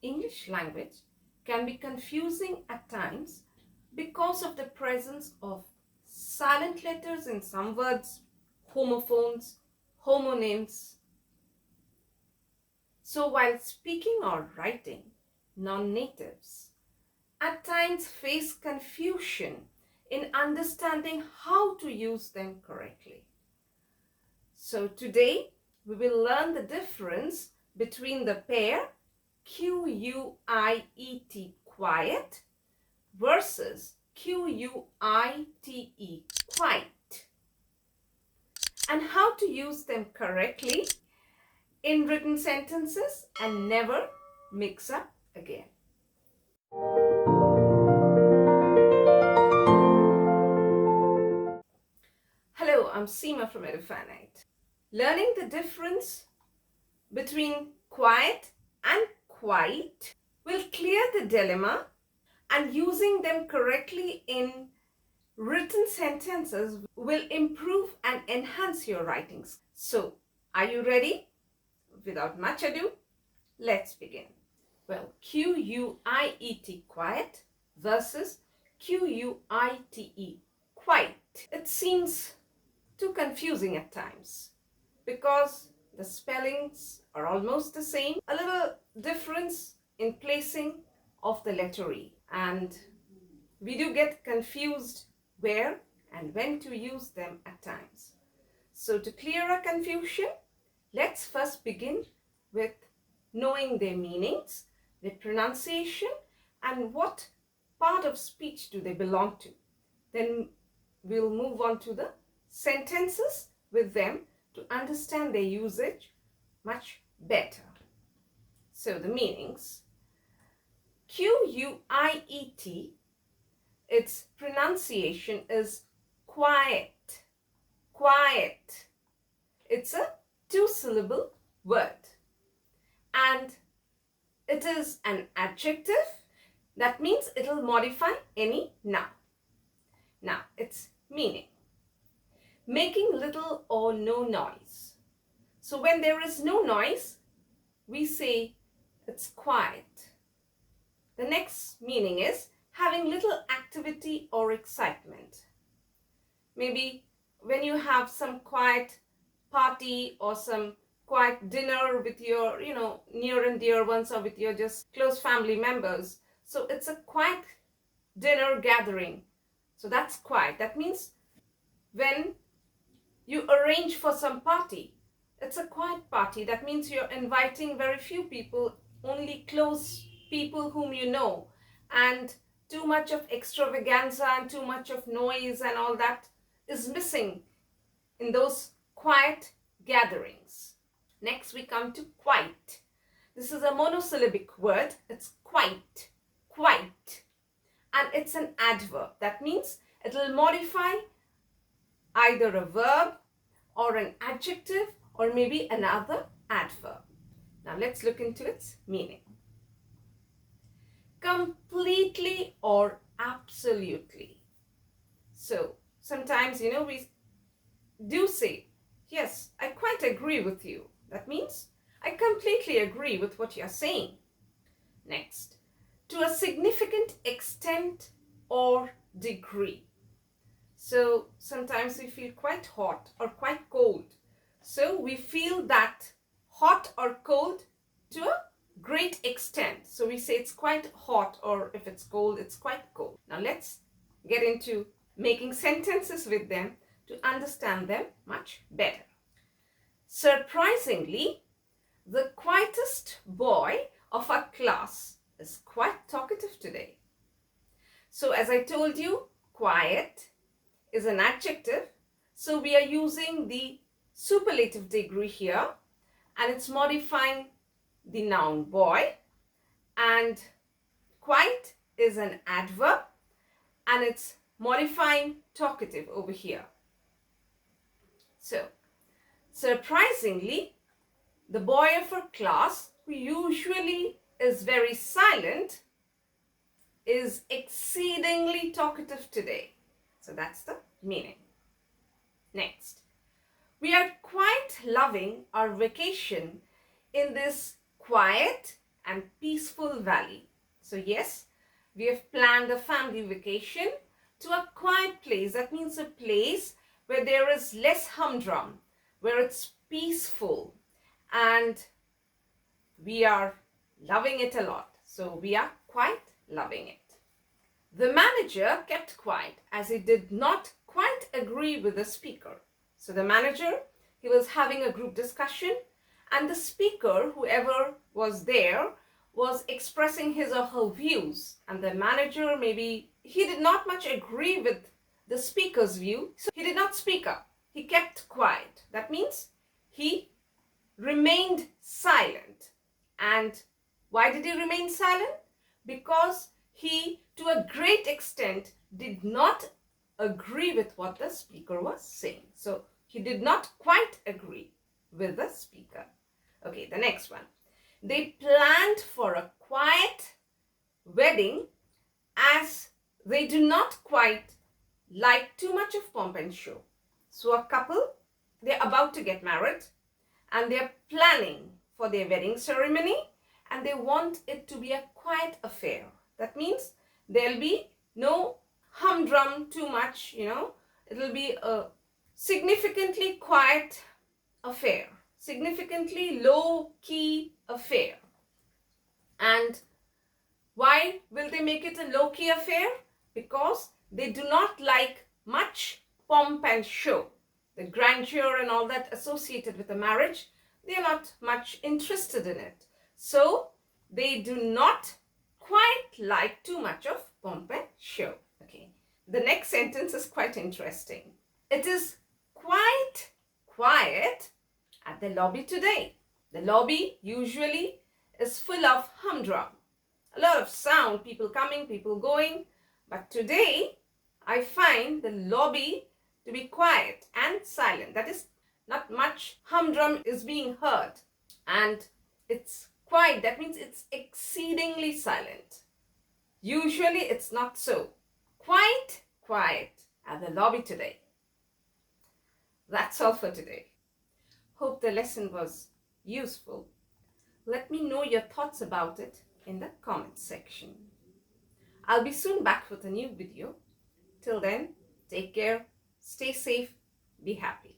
English language can be confusing at times because of the presence of silent letters in some words, homophones, homonyms. So while speaking or writing, non-natives at times face confusion in understanding how to use them correctly. So today we will learn the difference between the pair Q-U-I-E-T, quiet, versus Q-U-I-T-E, quite, and how to use them correctly in written sentences and never mix up again. Hello, I'm Seema from Edufinite. Learning the difference between quiet and quite will clear the dilemma, and using them correctly in written sentences will improve and enhance your writings. So, are you ready? Without much ado, let's begin. Well, Q-U-I-E-T, quiet, versus Q-U-I-T-E, quite. It seems too confusing at times because the spellings are almost the same, a little difference in placing of the letter E, and we do get confused where and when to use them at times. So to clear our confusion, let's first begin with knowing their meanings, their pronunciation, and what part of speech do they belong to. Then we'll move on to the sentences with them to understand their usage much better. So the meanings. Q-U-I-E-T, its pronunciation is quiet, quiet. It's a two-syllable word and it is an adjective. That means it will modify any noun. Now its meaning: making little or no noise. So when there is no noise, we say it's quiet. The next meaning is having little activity or excitement. Maybe when you have some quiet party or some quiet dinner with your, near and dear ones, or with your just close family members. So it's a quiet dinner gathering. So that's quiet. That means when you arrange for some party, it's a quiet party. That means you're inviting very few people, only close people whom you know, and too much of extravaganza and too much of noise and all that is missing in those quiet gatherings. Next we come to quite. This is a monosyllabic word. It's quite, quite, and it's an adverb. That means it will modify either a verb or an adjective or maybe another adverb. Now let's look into its meaning. Completely or absolutely. So sometimes, we do say, yes, I quite agree with you. That means I completely agree with what you're saying. Next, to a significant extent or degree. So sometimes we feel quite hot or quite cold. So we feel that hot or cold to a great extent. So we say it's quite hot, or if it's cold, it's quite cold. Now let's get into making sentences with them to understand them much better. Surprisingly, the quietest boy of our class is quite talkative today. So as I told you, quiet is an adjective. So we are using the superlative degree here, and it's modifying the noun boy, and quite is an adverb and it's modifying talkative over here. So surprisingly, the boy of our class, who usually is very silent, is exceedingly talkative today. So that's the meaning. Next, we are quite loving our vacation in this quiet and peaceful valley. So yes, we have planned a family vacation to a quiet place. That means a place where there is less humdrum, where it's peaceful, and we are loving it a lot. So we are quite loving it. The manager kept quiet as he did not quite agree with the speaker. So the manager, he was having a group discussion, and the speaker, whoever was there, was expressing his or her views. And the manager, maybe he did not much agree with the speaker's view, so he did not speak up. He kept quiet. That means he remained silent. And why did he remain silent? Because he, to a great extent, did not agree with what the speaker was saying. So he did not quite agree with the speaker. Okay, the next one. They planned for a quiet wedding as they do not quite like too much of pomp and show. So a couple, they're about to get married and they're planning for their wedding ceremony, and they want it to be a quiet affair. That means there'll be no humdrum too much, it'll be a significantly quiet affair, significantly low-key affair. And why will they make it a low-key affair? Because they do not like much pomp and show. The grandeur and all that associated with a marriage, they are not much interested in it. So they do not quite like too much of pomp and show. Okay. The next sentence is quite interesting. It is quite quiet at the lobby today. The lobby usually is full of humdrum. A lot of sound, people coming, people going. But today, I find the lobby to be quiet and silent. That is, not much humdrum is being heard. And it's quiet. That means it's exceedingly silent. Usually, it's not so. Quite quiet at the lobby today. That's all for today. Hope the lesson was useful. Let me know your thoughts about it in the comments section. I'll be soon back with a new video. Till then, take care, stay safe, be happy.